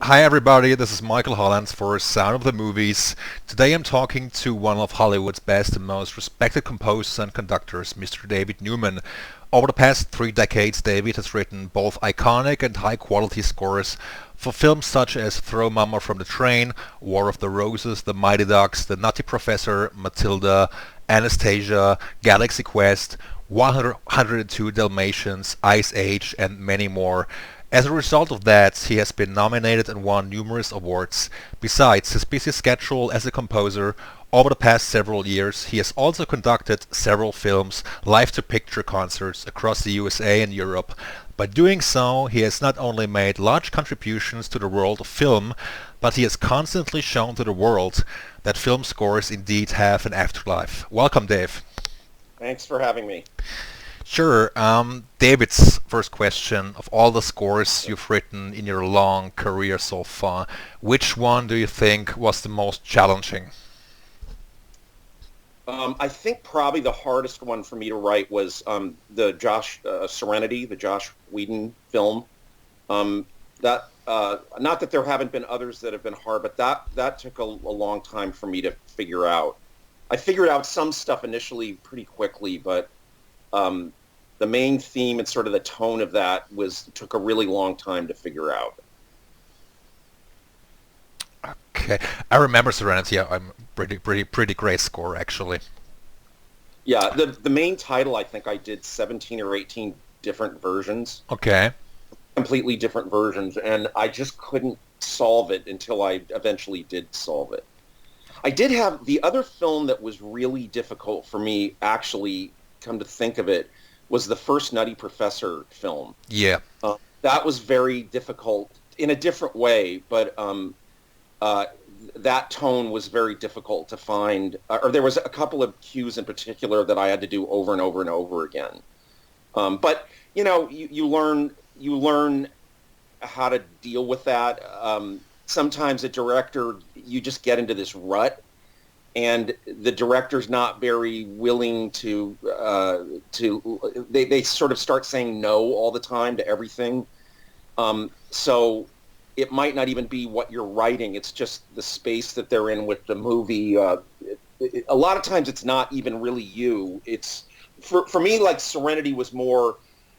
Hi everybody, this is Michael Hollands for Sound of the Movies. Today I'm talking to one of Hollywood's best and most respected composers and conductors, Mr. David Newman. Over the past 3 decades, David has written both iconic and high-quality scores for films such as Throw Mama from the Train, War of the Roses, The Mighty Ducks, The Nutty Professor, Matilda, Anastasia, Galaxy Quest, 102 Dalmatians, Ice Age, and many more. As a result of that, he has been nominated and won numerous awards. Besides his busy schedule as a composer, over the past several years, he has also conducted several films, live-to-picture concerts across the USA and Europe. By doing so, he has not only made large contributions to the world of film, but he has constantly shown to the world that film scores indeed have an afterlife. Welcome, Dave. Thanks for having me. Sure. David's first question: of all the scores you've written in your long career so far, which one do you think was the most challenging? I think probably the hardest one for me to write was the Josh Serenity, the Josh Whedon film. That not that there haven't been others that have been hard, but that took a long time for me to figure out. I figured out some stuff initially pretty quickly, but the main theme and sort of the tone of that took a really long time to figure out. Okay, I remember Serenity. I'm pretty great score actually. Yeah, the main title, I think I did 17 or 18 different versions, Okay. completely different versions, and I just couldn't solve it until I eventually did solve it. I did have the other film that was really difficult for me, actually, come to think of it, was the first Nutty Professor film. Yeah. That was very difficult in a different way, but uh, that tone was very difficult to find. Or there was a couple of cues in particular that I had to do over and over and over again. But you learn how to deal with that. Sometimes a director, you just get into this rut, and the director's not very willing to they sort of start saying no all the time to everything. So it might not even be what you're writing. It's just the space that they're in with the movie. A lot of times it's not even really you. It's for me, like Serenity was more.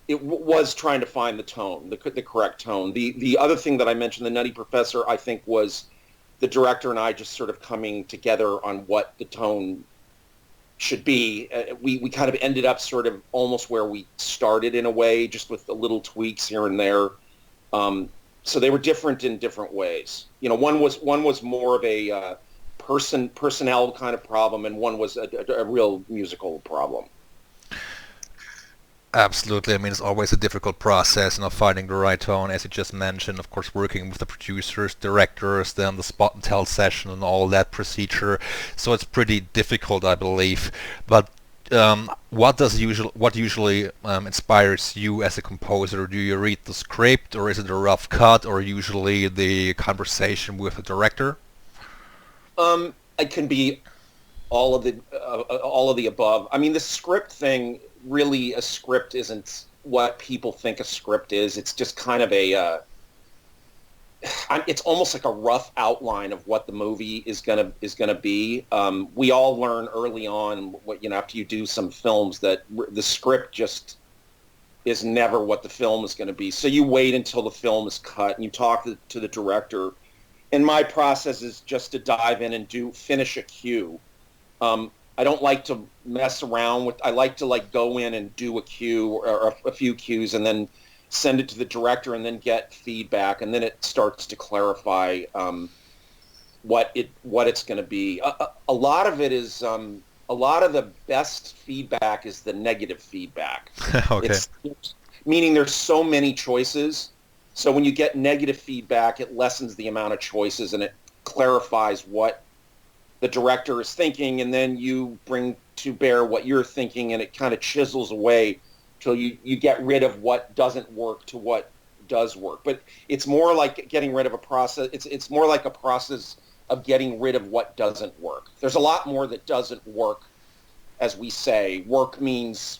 Was trying to find the tone, the correct tone. The other thing that I mentioned, the Nutty Professor, I think was the director and I just sort of coming together on what the tone should be. We kind of ended up sort of almost where we started in a way, just with the little tweaks here and there. So they were different in different ways. One was more of a personnel kind of problem, and one was a real musical problem. Absolutely. I mean, it's always a difficult process, finding the right tone, as you just mentioned. Of course, working with the producers, directors, then the spot and tell session and all that procedure. So it's pretty difficult, I believe. But what usually inspires you as a composer? Do you read the script, or is it a rough cut, or usually the conversation with the director? It can be all of the above. I mean, the script thing, really, a script isn't what people think a script is. It's just kind of it's almost like a rough outline of what the movie is gonna be. We all learn early on, after you do some films, that the script just is never what the film is going to be. So you wait until the film is cut and you talk to the director. And my process is just to dive in and finish a cue. I don't like to mess around with. I like to go in and do a cue or a few cues, and then send it to the director, and then get feedback, and then it starts to clarify what it's going to be. A lot of it is a lot of the best feedback is the negative feedback. Okay. It's meaning there's so many choices. So when you get negative feedback, it lessens the amount of choices and it clarifies what the director is thinking, and then you bring to bear what you're thinking, and it kind of chisels away till you get rid of what doesn't work to what does work. But it's more like getting rid of a process. It's more like a process of getting rid of what doesn't work. There's a lot more that doesn't work, as we say. Work means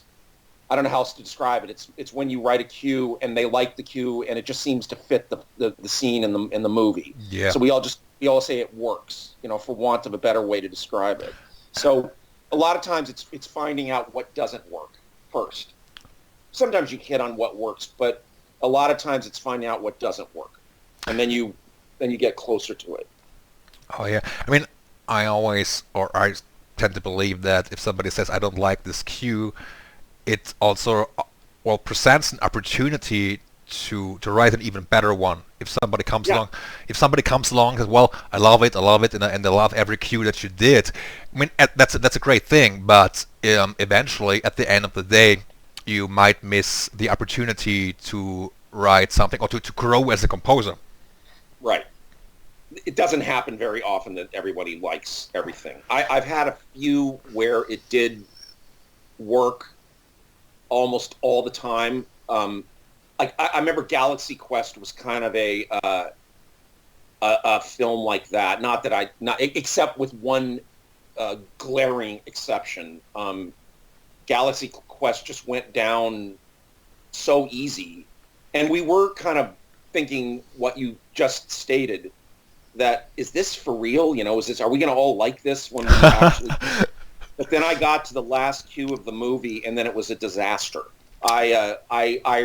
I don't know how else to describe it. It's when you write a cue and they like the cue and it just seems to fit the scene in the movie. Yeah. So we all say it works, for want of a better way to describe it. So a lot of times it's finding out what doesn't work first. Sometimes you hit on what works, but a lot of times it's finding out what doesn't work, and then you get closer to it. Oh yeah. I mean, I tend to believe that if somebody says I don't like this cue, it also presents an opportunity to write an even better one. Yeah. If somebody comes along and says, well, I love it, and they love every cue that you did. I mean, that's a great thing, but eventually, at the end of the day, you might miss the opportunity to write something or to grow as a composer. Right. It doesn't happen very often that everybody likes everything. I've had a few where it did work almost all the time. Like I remember Galaxy Quest was kind of a film like that. Not except with one glaring exception. Galaxy Quest just went down so easy, and we were kind of thinking what you just stated. That is this for real? Are we going to all like this when we actually? But then I got to the last cue of the movie, and then it was a disaster. I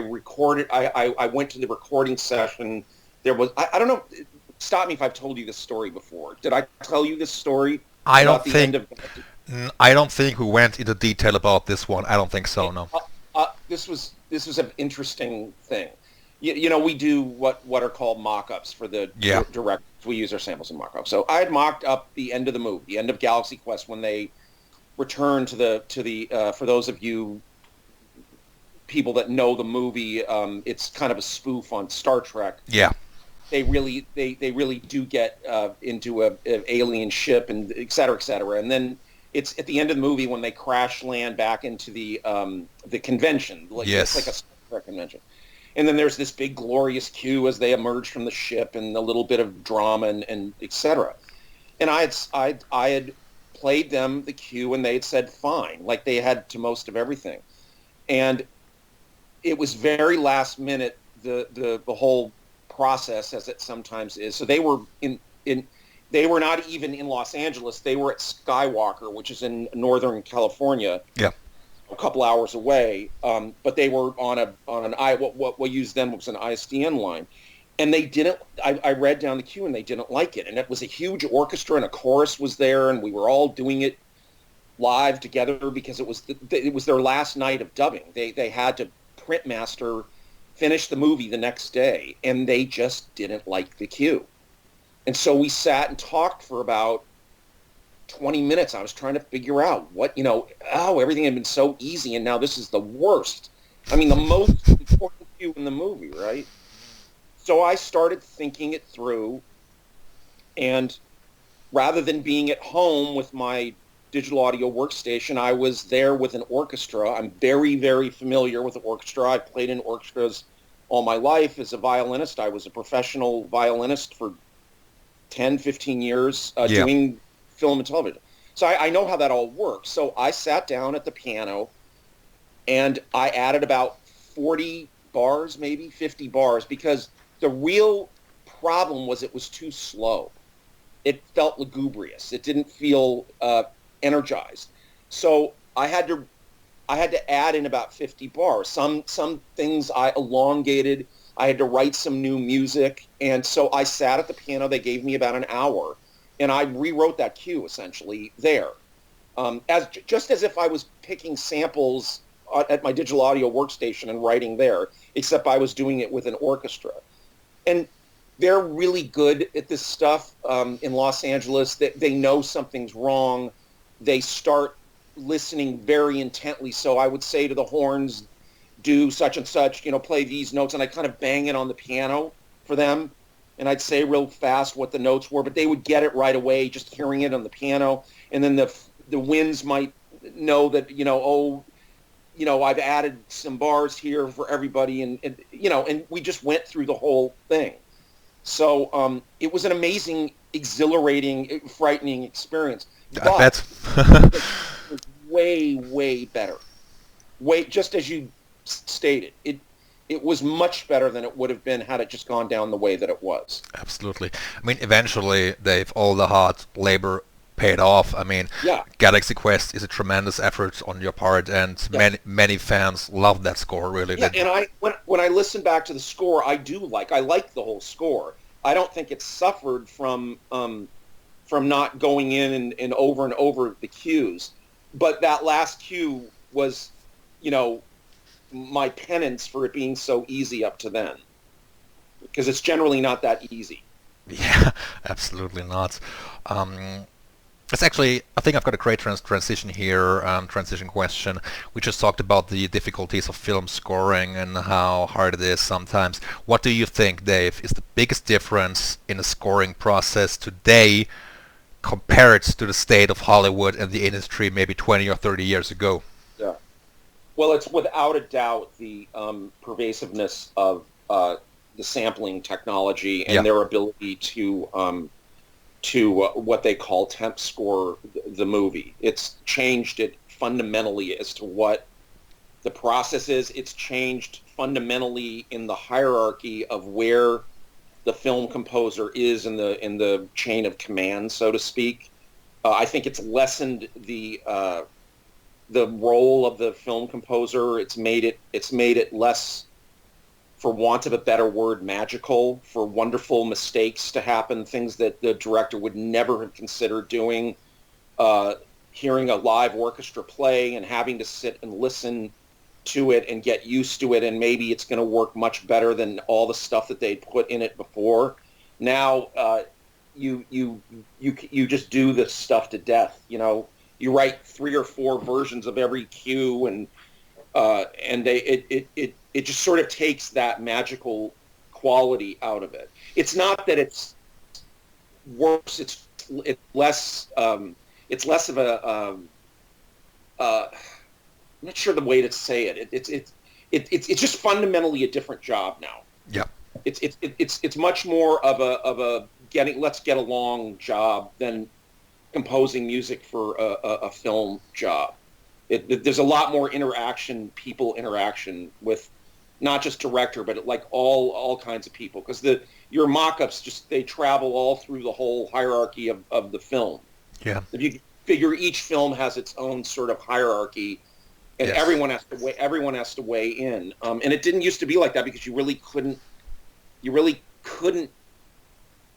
recorded. I went to the recording session. There was I don't know. Stop me if I've told you this story before. Did I tell you this story I about don't the think end of? I don't think we went into detail about this one. I don't think so. No. This was an interesting thing. We do what are called mock-ups for the Yeah. direct. We use our samples in mock-ups. So I had mocked up the end of the movie, the end of Galaxy Quest, when they return to the for those of you people that know the movie, it's kind of a spoof on Star Trek. Yeah. They really do get into an alien ship and et cetera, and then it's at the end of the movie when they crash land back into the convention. Yes. It's like a Star Trek convention. And then there's this big glorious cue as they emerge from the ship and a little bit of drama and et cetera. And I had played them the cue and they had said fine, like they had to most of everything. And it was very last minute, the whole process, as it sometimes is. So they were they were not even in Los Angeles. They were at Skywalker, which is in Northern California. Yeah. A couple hours away, but they were on what we used then was an ISDN line, and they didn't. I read down the cue and they didn't like it, and it was a huge orchestra and a chorus was there, and we were all doing it live together because it was their last night of dubbing. They had to print master, finish the movie the next day, and they just didn't like the cue, and so we sat and talked for about 20 minutes. I was trying to figure out everything had been so easy and now this is the worst. I mean, the most important cue in the movie, right? So I started thinking it through, and rather than being at home with my digital audio workstation, I was there with an orchestra. I'm very, very familiar with the orchestra. I've played in orchestras all my life. As a violinist, I was a professional violinist for 10, 15 years doing film and television. So I know how that all works. So I sat down at the piano and I added about 40 bars, maybe 50 bars, because the real problem was it was too slow. It felt lugubrious. It didn't feel energized. So I had to add in about 50 bars. Some things I elongated. I had to write some new music. And so I sat at the piano. They gave me about an hour. And I rewrote that cue essentially there, just as if I was picking samples at my digital audio workstation and writing there, except I was doing it with an orchestra. And they're really good at this stuff in Los Angeles. They know something's wrong. They start listening very intently. So I would say to the horns, do such and such, play these notes, and I kind of bang it on the piano for them. And I'd say real fast what the notes were, but they would get it right away just hearing it on the piano. And then the winds might know that, I've added some bars here for everybody. And we just went through the whole thing. So it was an amazing, exhilarating, frightening experience. I bet. It was way, way better. just as you stated, it was much better than it would have been had it just gone down the way that it was. Absolutely. I mean, eventually, Dave, all the hard labor paid off. I mean, Yeah. Galaxy Quest is a tremendous effort on your part, and Yes. many fans love that score. Really, Yeah, and when I listen back to the score, I like the whole score. I don't think it suffered from not going in and over the cues, but that last cue was, you know, my penance for it being so easy up to then, because it's generally not that easy. yeah, absolutely not. Um, It's actually, I think I've got a great transition here, transition question. We just talked about the difficulties of film scoring and how hard it is sometimes. What do you think, Dave, is the biggest difference in the scoring process today compared to the state of Hollywood and the industry maybe 20 or 30 years ago? Yeah. Well, it's without a doubt the pervasiveness of the sampling technology and Yeah. their ability to what they call temp score the movie. It's changed it fundamentally as to what the process is. It's changed fundamentally in the hierarchy of where the film composer is in the chain of command, so to speak. I think it's lessened the role of the film composer. It's made it less, for want of a better word, magical, for wonderful mistakes to happen, things that the director would never have considered doing. Hearing a live orchestra play and having to sit and listen to it and get used to it, and maybe it's going to work much better than all the stuff that they'd put in it before. Now, you just do this stuff to death. You know, you write 3 or 4 versions of every cue, and it just sort of takes that magical quality out of it. It's not that it's worse. It's less. It's less of a. I'm not sure the way to say it. It's just fundamentally a different job now. Yeah. It's much more of a let's get along job than composing music for a film job. There's a lot more people interaction with not just director, but like all kinds of people, because your mock-ups they travel all through the whole hierarchy of the film. Yeah. If you figure each film has its own sort of hierarchy, and Yes. everyone has to weigh in. And it didn't used to be like that, because you really couldn't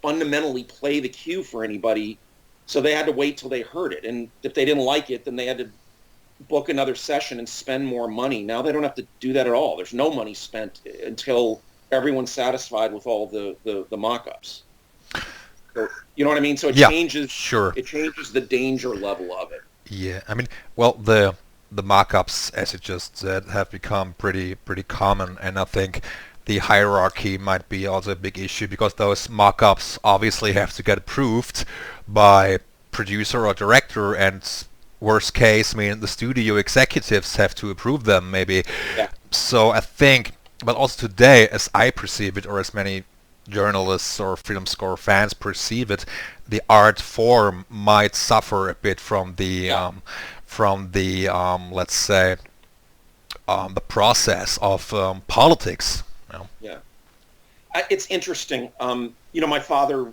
fundamentally play the cue for anybody. So they had to wait till they heard it, and if they didn't like it, then they had to book another session and spend more money. Now they don't have to do that at all. There's no money spent until everyone's satisfied with all the mock-ups. So, you know what I mean? So it changes. Sure. It changes the danger level of it. Yeah, I mean, well, the mock-ups, as you just said, have become pretty common, and I think the hierarchy might be also a big issue, because those mock-ups obviously have to get approved by producer or director, and worst case, I mean, the studio executives have to approve them, maybe. Yeah. So I think, but also today, as I perceive it, or as many journalists or film score fans perceive it, the art form might suffer a bit from the let's say the process of politics. You know? Yeah. It's interesting. My father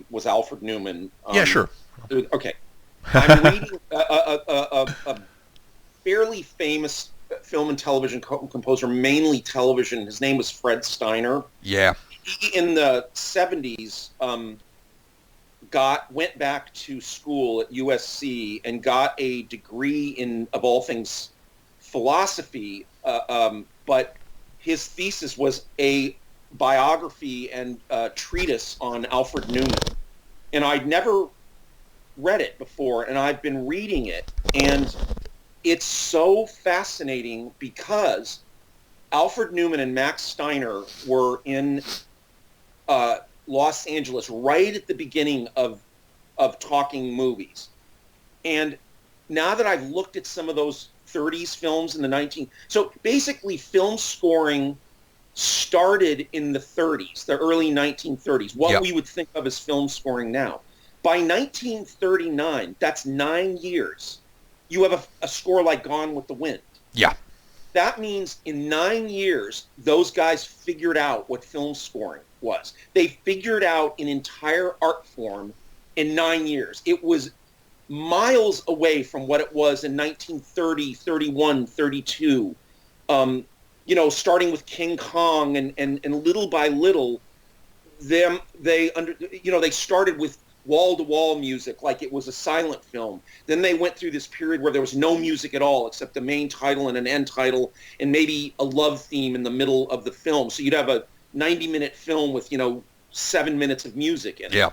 was Alfred Newman. Yeah, sure. Okay. I'm reading a fairly famous film and television composer, mainly television. His name was Fred Steiner. Yeah. He, in the 70s, went back to school at USC and got a degree in, of all things, philosophy. But his thesis was a biography and treatise on Alfred Newman. And I'd never read it before, and I've been reading it, and it's so fascinating, because Alfred Newman and Max Steiner were in Los Angeles right at the beginning of talking movies. And now that I've looked at some of those 30s films in the so basically film scoring started in the 30s, the early 1930s, what we would think of as film scoring now. By 1939, that's 9 years, you have a score like Gone with the Wind. Yeah. that means in 9 years, those guys figured out what film scoring was. They figured out an entire art form in 9 years. It was miles away from what it was in 1930, 31, 32. Starting with King Kong and little by little, they started with wall-to-wall music like it was a silent film. Then they went through this period where there was no music at all except the main title and an end title and maybe a love theme in the middle of the film. So you'd have a 90-minute film with 7 minutes of music in it. Yeah.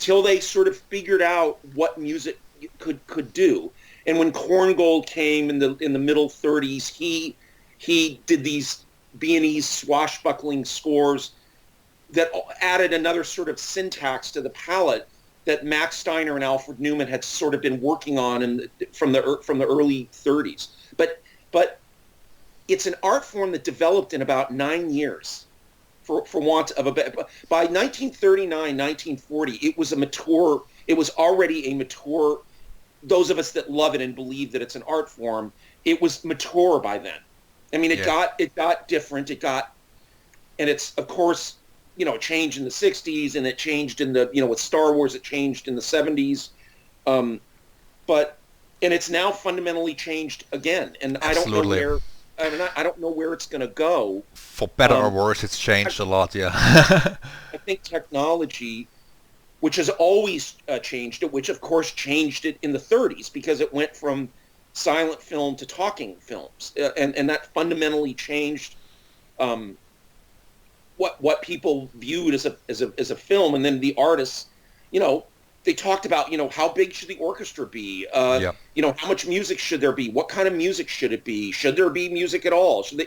Till they sort of figured out what music could do. And when Korngold came in the middle 30s, he did these Viennese swashbuckling scores that added another sort of syntax to the palette that Max Steiner and Alfred Newman had sort of been working on from the early 30s. But it's an art form that developed in about 9 years, for want of a better. By 1939, 1940, it was already a mature. Those of us that love it and believe that it's an art form, it was mature by then. I mean, it got different. And it's, of course, it changed in the 60s, and it changed in with Star Wars, it changed in the 70s. And it's now fundamentally changed again. And Absolutely. I don't know where it's going to go. For better or worse, it's changed a lot, yeah. I think technology, which has always changed it, which of course changed it in the 30s because it went from silent film to talking films, and that fundamentally changed what people viewed as a film. And then the artists, they talked about how big should the orchestra be, how much music should there be, what kind of music should it be, should there be music at all, should they,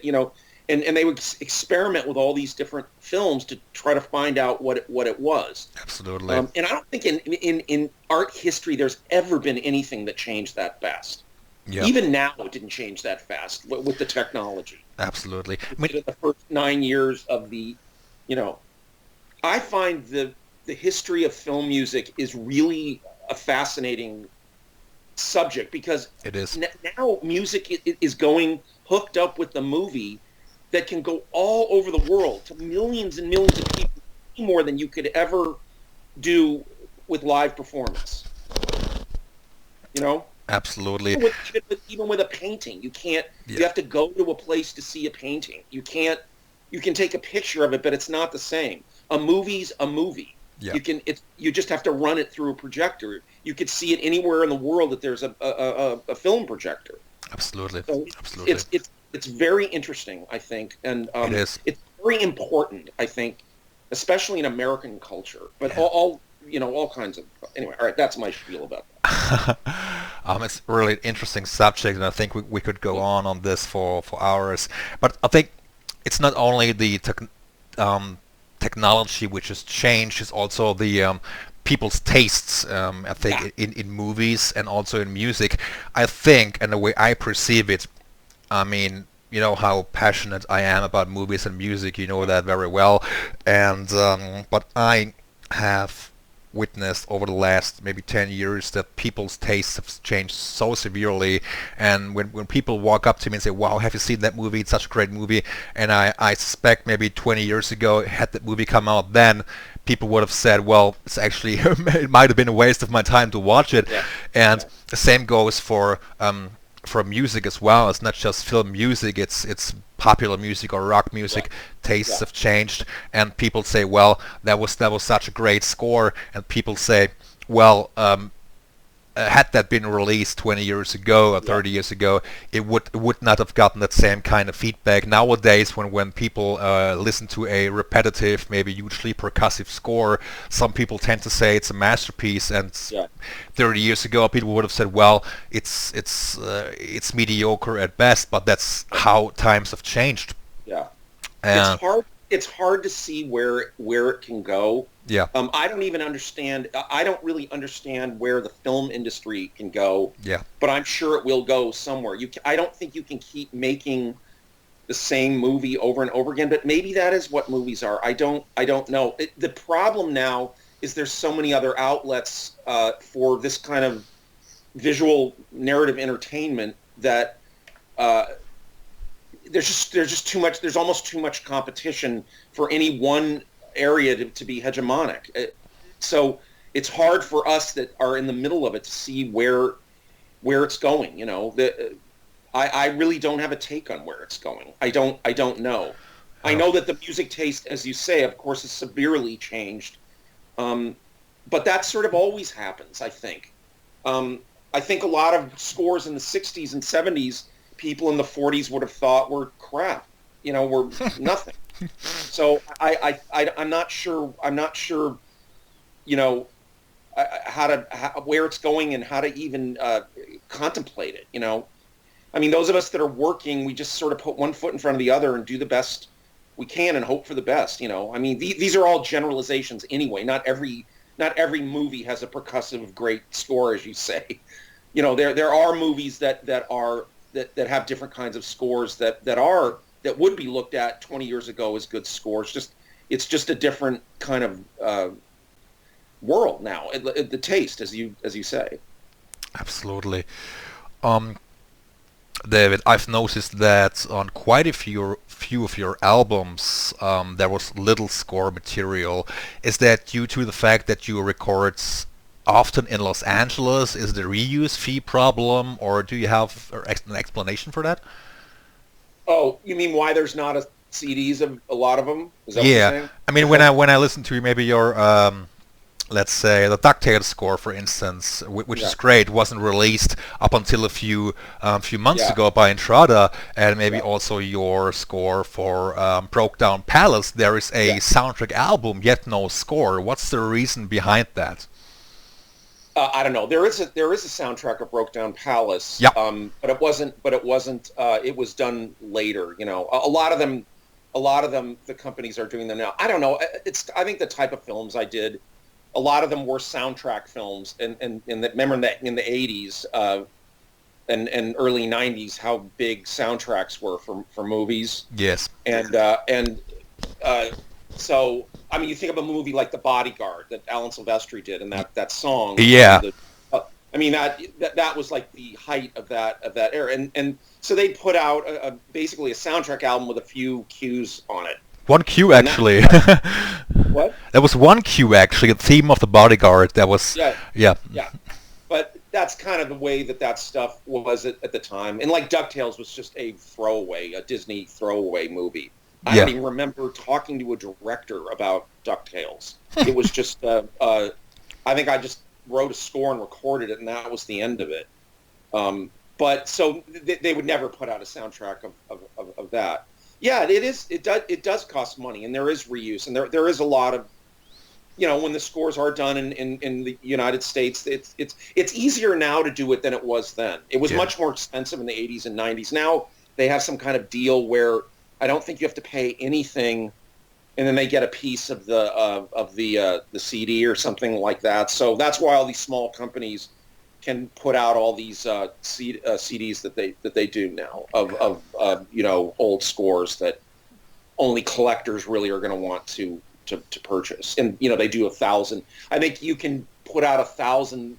and they would experiment with all these different films to try to find out what it was. Absolutely. And I don't think in art history there's ever been anything that changed that fast. Yep. Even now, it didn't change that fast with the technology. Absolutely. The first 9 years of I find the history of film music is really a fascinating subject because it is. Now music is going hooked up with the movie that can go all over the world to millions and millions of people, more than you could ever do with live performance. Absolutely. Even with a painting, you can't. Yeah. You have to go to a place to see a painting. You can't. You can take a picture of it, but it's not the same. A movie's a movie. Yeah. You just have to run it through a projector. You could see it anywhere in the world that there's a film projector. Absolutely. So Absolutely. It's very interesting, I think, and it is. It's very important, I think, especially in American culture. But all kinds of. Anyway, all right, that's my spiel about that. It's a really interesting subject, and I think we could go on this for hours. But I think it's not only the technology which has changed, it's also the people's tastes, I think, in movies and also in music. I think, and the way I perceive it, I mean, you know how passionate I am about movies and music, you know that very well. And but I have witnessed over the last maybe 10 years that people's tastes have changed so severely, and when people walk up to me and say, wow, have you seen that movie, it's such a great movie, and I suspect maybe 20 years ago, had that movie come out then, people would have said, well, it's actually it might have been a waste of my time to watch it. And the same goes for music as well. It's not just film music, it's popular music or rock music. Tastes have changed, and people say, well, that was such a great score, and people say, well, had that been released 20 years ago or 30 years ago, it would not have gotten that same kind of feedback. Nowadays, when people listen to a repetitive, maybe hugely percussive score, some people tend to say it's a masterpiece, and 30 years ago people would have said, well, it's mediocre at best. But that's how times have changed. It's hard to see where it can go. I don't even understand. I don't really understand where the film industry can go. But I'm sure it will go somewhere. I don't think you can keep making the same movie over and over again. But maybe that is what movies are. I don't know. The problem now is there's so many other outlets for this kind of visual narrative entertainment that there's just too much. There's almost too much competition for any one area to be hegemonic. So it's hard for us that are in the middle of it to see where it's going. I really don't have a take on where it's going. I don't know. I know that the music taste, as you say, of course, is severely changed. But that sort of always happens, I think. I think a lot of scores in the 60s and 70s, people in the 40s would have thought were crap, were nothing. So I'm not sure, where it's going and how to even contemplate it, I mean, those of us that are working, we just sort of put one foot in front of the other and do the best we can and hope for the best, I mean, these are all generalizations anyway. Not every movie has a percussive great score, as you say. There are movies that have different kinds of scores that would be looked at 20 years ago as good scores. It's just a different kind of world now. The taste, as you say. Absolutely. David, I've noticed that on quite a few of your albums, there was little score material. Is that due to the fact that you record often in Los Angeles? Is it a reuse fee problem, or do you have an explanation for that? Oh, you mean why there's not CDs of a lot of them? Is that what you're saying? I mean, when I listen to maybe your let's say the DuckTales score, for instance, which is great, wasn't released up until a few months ago by Entrada, and maybe also your score for Broke Down Palace. There is a soundtrack album, yet no score. What's the reason behind that? I don't know. There is a soundtrack of Broke Down Palace, but it wasn't. It was done later. A lot of them, the companies are doing them now. I don't know. I think the type of films I did, a lot of them were soundtrack films, and remember that in the 80s and early 90s, how big soundtracks were for movies. Yes. So I mean, you think of a movie like The Bodyguard that Alan Silvestri did, and that song. Yeah. I mean that was like the height of that era, and so they put out basically a soundtrack album with a few cues on it. One cue, actually. What? There was one cue, actually, the theme of The Bodyguard. That was... Yeah. But that's kind of the way that stuff was at the time. And like DuckTales was just a Disney throwaway movie. I don't even remember talking to a director about DuckTales. It was just, I think I just wrote a score and recorded it, and that was the end of it. But so they would never put out a soundtrack of that. Yeah, it does cost money, and there is reuse, and there is a lot of, when the scores are done in the United States, it's easier now to do it than it was then. It was much more expensive in the 80s and 90s. Now they have some kind of deal where I don't think you have to pay anything, and then they get a piece of the CD or something like that. So that's why all these small companies can put out all these CDs that they do now of old scores that only collectors really are going to want to purchase. And they do 1,000. I think you can put out 1,000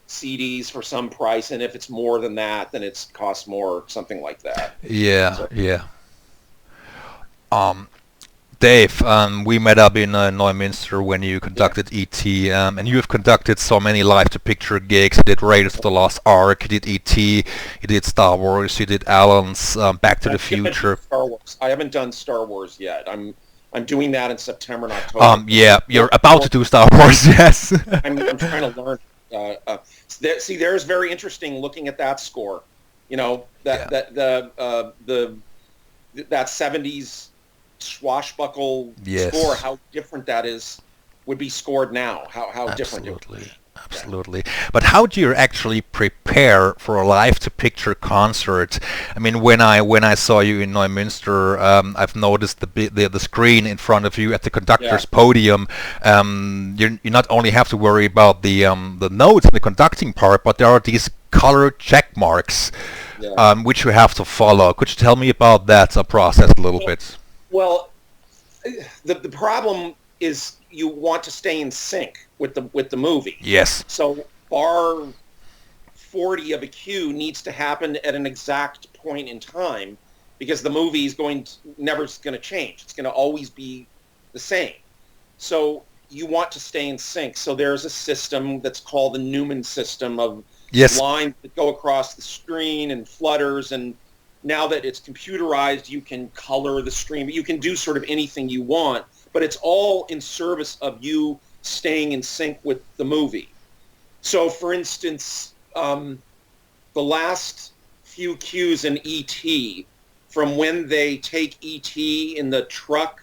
CDs for some price, and if it's more than that, then it costs more, something like that. Yeah. Dave, we met up in Neumünster when you conducted E.T., and you have conducted so many live-to-picture gigs. You did Raiders of the Lost Ark, you did E.T., you did Star Wars, you did Alan's Back to the Future. Star Wars. I haven't done Star Wars yet. I'm doing that in September and October. You're about to do Star Wars, yes. I'm trying to learn. There's very interesting looking at that score. That 70s swashbuckle score, how different that would be scored now. How different it would be. Absolutely. But how do you actually prepare for a live-to-picture concert? I mean, when I saw you in Neumünster, I've noticed the screen in front of you at the conductor's podium. You not only have to worry about the notes and the conducting part, but there are these colored check marks which you have to follow. Could you tell me about that process a little bit? Well, the problem is you want to stay in sync with the movie. Yes. So bar 40 of a cue needs to happen at an exact point in time, because the movie is never going to change. It's going to always be the same. So you want to stay in sync. So there's a system that's called the Newman system of lines that go across the screen and flutters. And now that it's computerized, you can color the screen. You can do sort of anything you want, but it's all in service of you staying in sync with the movie. So, for instance, the last few cues in E.T., from when they take E.T. in the truck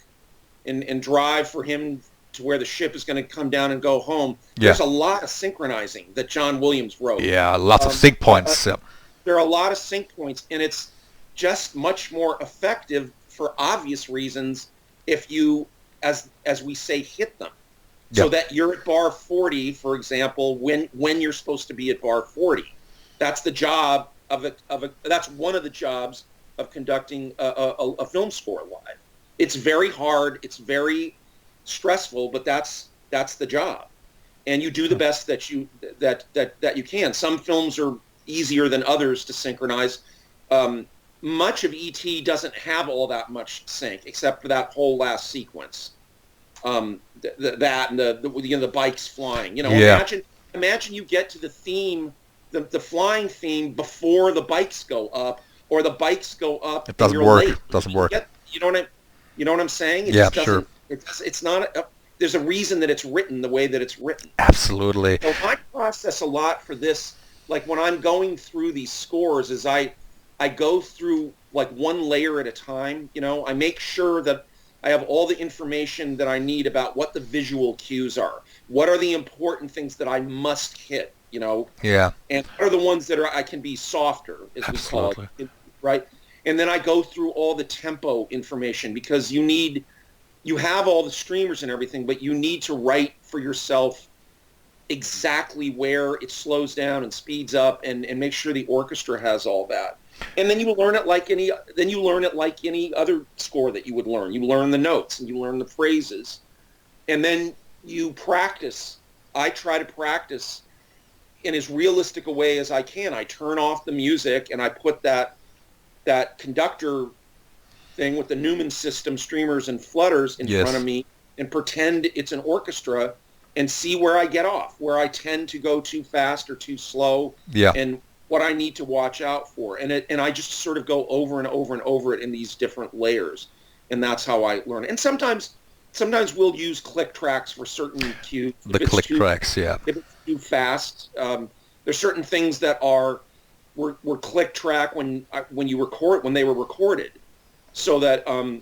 and drive for him to where the ship is going to come down and go home, there's a lot of synchronizing that John Williams wrote. Yeah, lots of sync points. There are a lot of sync points, and it's just much more effective for obvious reasons if you, as we say, hit them. So that you're at bar 40, for example, when you're supposed to be at bar 40. That's the job that's one of the jobs of conducting a film score live. It's very hard. It's very stressful, but that's the job. And you do the best that you can. Some films are easier than others to synchronize. Much of E.T. doesn't have all that much sync, except for that whole last sequence. That and the bikes flying. Imagine you get to the theme, the flying theme before the bikes go up, or the bikes go up. It doesn't work. It doesn't work. You know what I'm saying? Sure. It's not. There's a reason that it's written the way that it's written. Absolutely. So I process a lot for this. Like when I'm going through these scores, is I go through like one layer at a time. I make sure that I have all the information that I need about what the visual cues are. What are the important things that I must hit? Yeah. And what are the ones that I can be softer, as Absolutely. we call it, right? And then I go through all the tempo information because you have all the streamers and everything, but you need to write for yourself exactly where it slows down and speeds up, and make sure the orchestra has all that. And then you learn it like any other score that you would learn. You learn the notes and you learn the phrases, and then you practice. I try to practice in as realistic a way as I can. I turn off the music and I put that conductor thing with the Newman system, streamers and flutters in front of me, and pretend it's an orchestra, and see where I get off, where I tend to go too fast or too slow, and what I need to watch out for. And I just sort of go over and over and over it in these different layers, and that's how I learn it. And sometimes we'll use click tracks for certain cues. The click tracks, yeah. If it's too fast, there's certain things that were click track when they were recorded, so that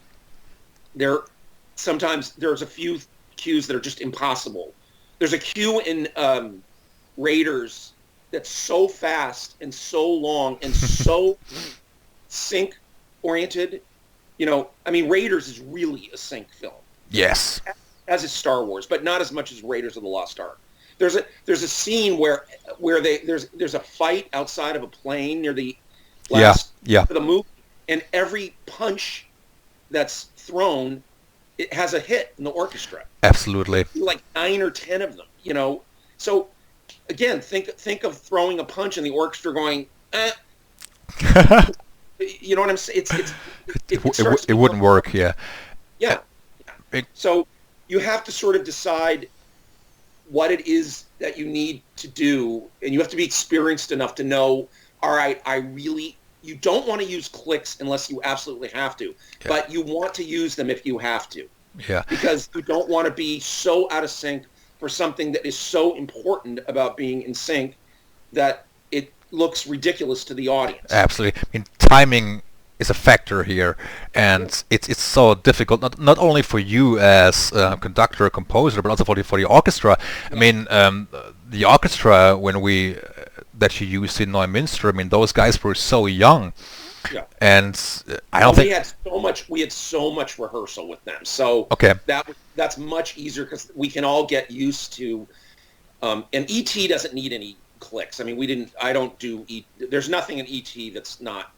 sometimes there's a few cues that are just impossible. There's a cue in Raiders that's so fast and so long and so sync oriented. Raiders is really a sync film. Yes. As is Star Wars, but not as much as Raiders of the Lost Ark. There's a scene where there's a fight outside of a plane near the last of the movie, and every punch that's thrown, it has a hit in the orchestra. Absolutely. Like 9 or 10 of them, So again, think of throwing a punch and the orchestra going, eh. You know what I'm saying? It wouldn't work, yeah. Yeah. So you have to sort of decide what it is that you need to do, and you have to be experienced enough to know, all right, you don't want to use clicks unless you absolutely have to, but you want to use them if you have to. Yeah. Because you don't want to be so out of sync for something that is so important about being in sync that it looks ridiculous to the audience. Absolutely. Timing is a factor here, and it's so difficult, not only for you as a conductor or composer, but also for the orchestra. The orchestra that you used in Neumünster, those guys were so young. Yeah. And I don't think we had so much rehearsal with them. So that's much easier because we can all get used to. And ET doesn't need any clicks. I don't do there's nothing in ET that's not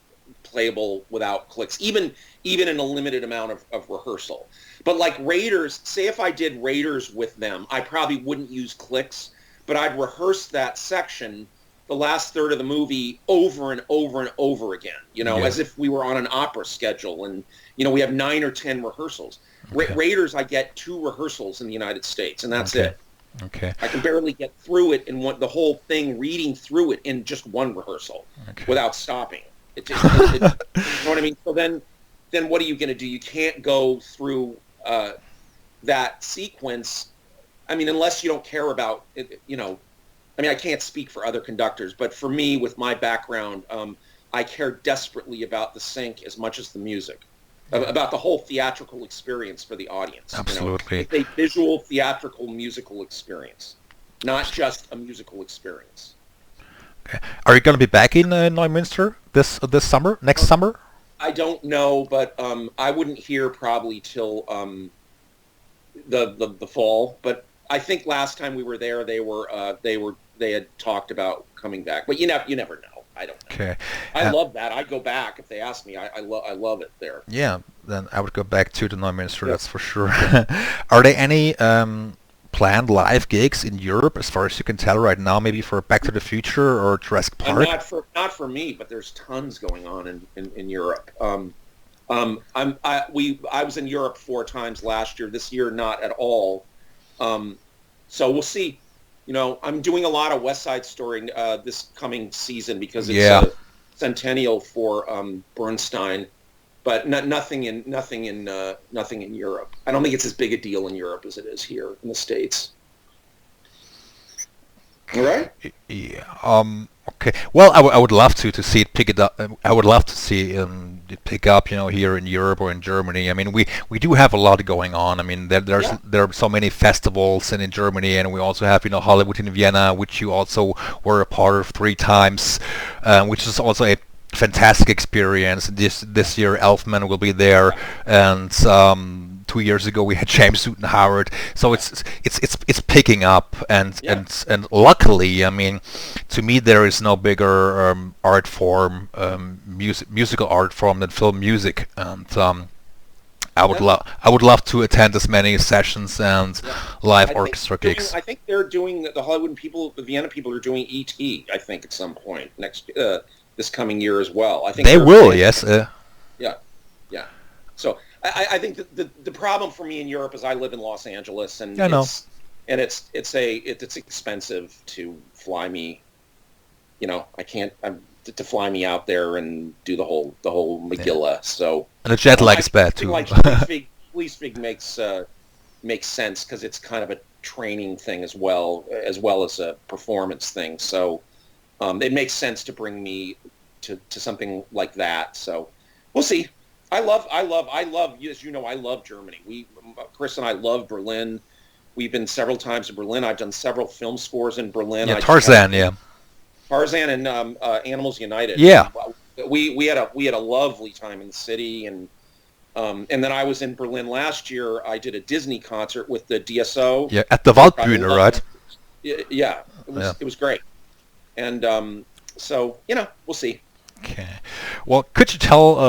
playable without clicks, even in a limited amount of rehearsal. But like Raiders, say if I did Raiders with them, I probably wouldn't use clicks, but I'd rehearse that section the last third of the movie over and over and over again, Yeah. as if we were on an opera schedule. And, we have 9 or 10 rehearsals. Okay. Raiders, I get 2 rehearsals in the United States, and that's Okay. it. Okay. I can barely get through it in the whole thing, reading through it in just one rehearsal without stopping. You know what I mean? So then what are you going to do? You can't go through that sequence. I mean, unless you don't care about it, I mean, I can't speak for other conductors, but for me, with my background, I care desperately about the sync as much as the music, about the whole theatrical experience for the audience. Absolutely. It's a visual, theatrical, musical experience, not just a musical experience. Okay. Are you going to be back in Neumünster this summer, next summer? I don't know, but I wouldn't hear probably till the fall. But I think last time we were there, they had talked about coming back. But you never know. I don't know. Okay. I love that. I'd go back if they asked me. I love it there. Yeah, then I would go back to the Neumünster, that's for sure. Are there any planned live gigs in Europe, as far as you can tell right now, maybe for Back to the Future or Jurassic Park? Not for me, but there's tons going on in Europe. I was in Europe 4 times last year. This year, not at all. So we'll see. I'm doing a lot of West Side Story this coming season because it's a centennial for Bernstein, but nothing in Europe. I don't think it's as big a deal in Europe as it is here in the States. All right. Yeah. Okay. Well, I would love to see it pick it up. I would love to see it pick up, here in Europe or in Germany. I mean, we do have a lot going on. I mean, there are so many festivals in Germany, and we also have Hollywood in Vienna, which you also were a part of 3 times, which is also a fantastic experience. This year, Elfman will be there, and 2 years ago we had James Newton Howard. So it's picking up, and luckily, I mean, to me there is no bigger art form, musical art form than film music, and I would love to attend as many sessions and live orchestra gigs. I think they're doing the Hollywood people, the Vienna people are doing E.T. I think at some point this coming year as well. I think they will. Yes. Yeah. So I think the problem for me in Europe is I live in Los Angeles, and it's expensive to fly me. I can't to fly me out there and do the whole Megillah. So and the jet lag is bad too. Like Schleswig makes sense because it's kind of a training thing as well as a performance thing. So it makes sense to bring me to something like that. So we'll see. I love, as you know, I love Germany. Chris and I love Berlin. We've been several times to Berlin. I've done several film scores in Berlin. Yeah, Tarzan, Tarzan and Animals United. Yeah. We had a lovely time in the city, and then I was in Berlin last year. I did a Disney concert with the DSO. Yeah, at the Waldbühne, right? Yeah, it was great. And so, we'll see. Okay. Well, could you tell,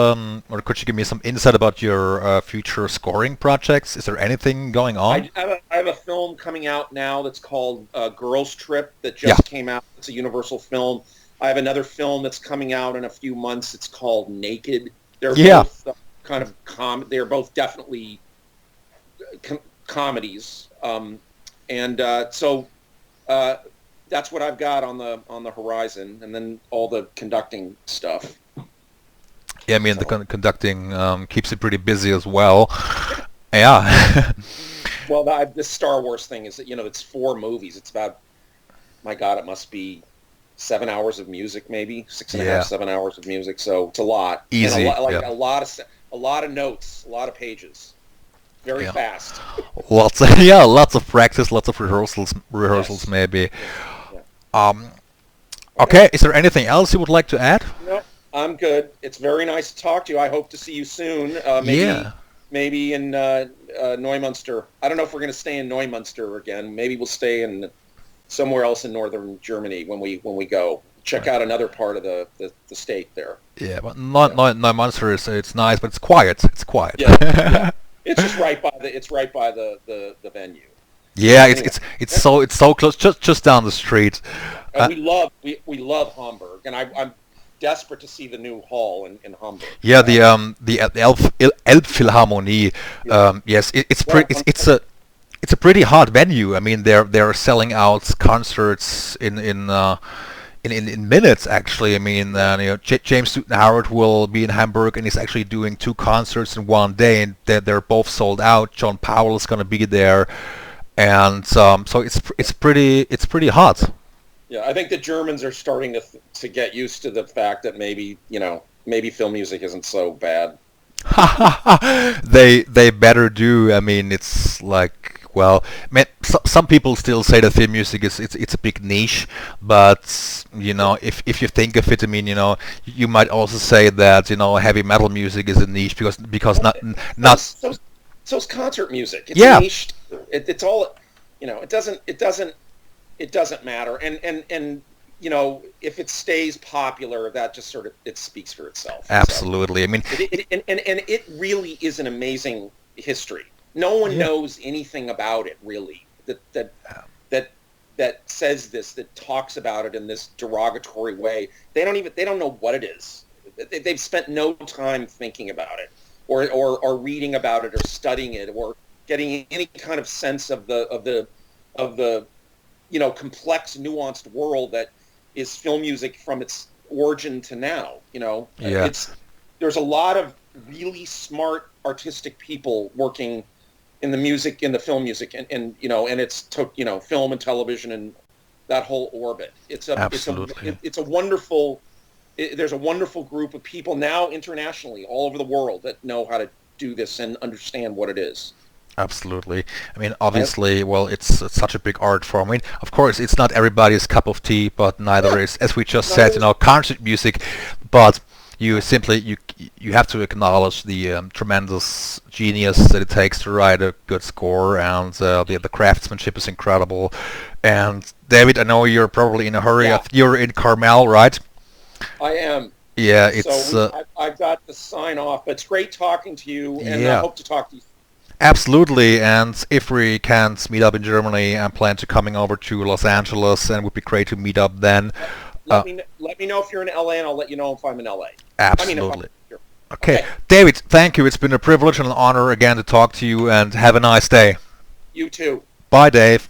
or could you give me some insight about your future scoring projects? Is there anything going on? I have a film coming out now that's called Girls Trip that just came out. It's a Universal film. I have another film that's coming out in a few months. It's called Naked. They're both kind of they're both definitely comedies. So that's what I've got on the horizon, and then all the conducting stuff. Yeah, I mean, the conducting keeps it pretty busy as well. Yeah. Well, this Star Wars thing is that, it's 4 movies. It's about, my God, it must be 7 hours of music, maybe 6.5, 7 hours of music. So it's a lot. Easy. And a lot of notes, a lot of pages. Very fast. Lots of practice, lots of rehearsals maybe. Okay, is there anything else you would like to add? No, I'm good. It's very nice to talk to you. I hope to see you soon. Maybe in Neumünster. I don't know if we're going to stay in Neumünster again. Maybe we'll stay in somewhere else in northern Germany when we go. Check out another part of the state there. Yeah, but Neumünster it's nice, but it's quiet. It's quiet. Yeah. It's just right by the venue. Yeah, anyway. it's so close, just down the street. And we love Hamburg, and I'm desperate to see the new hall in Hamburg. Yeah, the Elbphilharmonie. Yes, it's a pretty hot venue. I mean, they're selling out concerts in minutes. Actually, I mean, James Newton Howard will be in Hamburg, and he's actually doing 2 concerts in one day, and they're both sold out. John Powell is going to be there, and so it's pretty hot. Yeah, I think the Germans are starting to get used to the fact that maybe film music isn't so bad. They better do. I mean, it's like, well, man, some people still say that film music it's a big niche, but if you think of it, I mean, you might also say that heavy metal music is a niche because not So is concert music. It's yeah. a niche. It's all, it doesn't matter. And if it stays popular, that just sort of, it speaks for itself. Absolutely. So, I mean, it really is an amazing history. No one knows anything about it really. That says this, that talks about it in this derogatory way. They don't know what it is. They've spent no time thinking about it, or reading about it, or studying it, or getting any kind of sense of the complex, nuanced world that is film music from its origin to now. Yeah. There's a lot of really smart artistic people working in the film music, and it's took film and television and that whole orbit. Absolutely. It's a wonderful. There's a wonderful group of people now internationally, all over the world, that know how to do this and understand what it is. Absolutely. I mean, obviously, well, it's such a big art form. I mean, of course, it's not everybody's cup of tea, but neither is, as we just said, concert music. But you simply you have to acknowledge the tremendous genius that it takes to write a good score, and the craftsmanship is incredible. And David, I know you're probably in a hurry. Yeah. You're in Carmel, right? I am. Yeah, it's. So I've got to sign off. But it's great talking to you, and I hope to talk to you. Absolutely, and if we can't meet up in Germany, I'm planning to coming over to Los Angeles, and it would be great to meet up then. Let me know if you're in LA, and I'll let you know if I'm in LA. Absolutely. Here. Okay, David, thank you. It's been a privilege and an honor again to talk to you, and have a nice day. You too. Bye, Dave.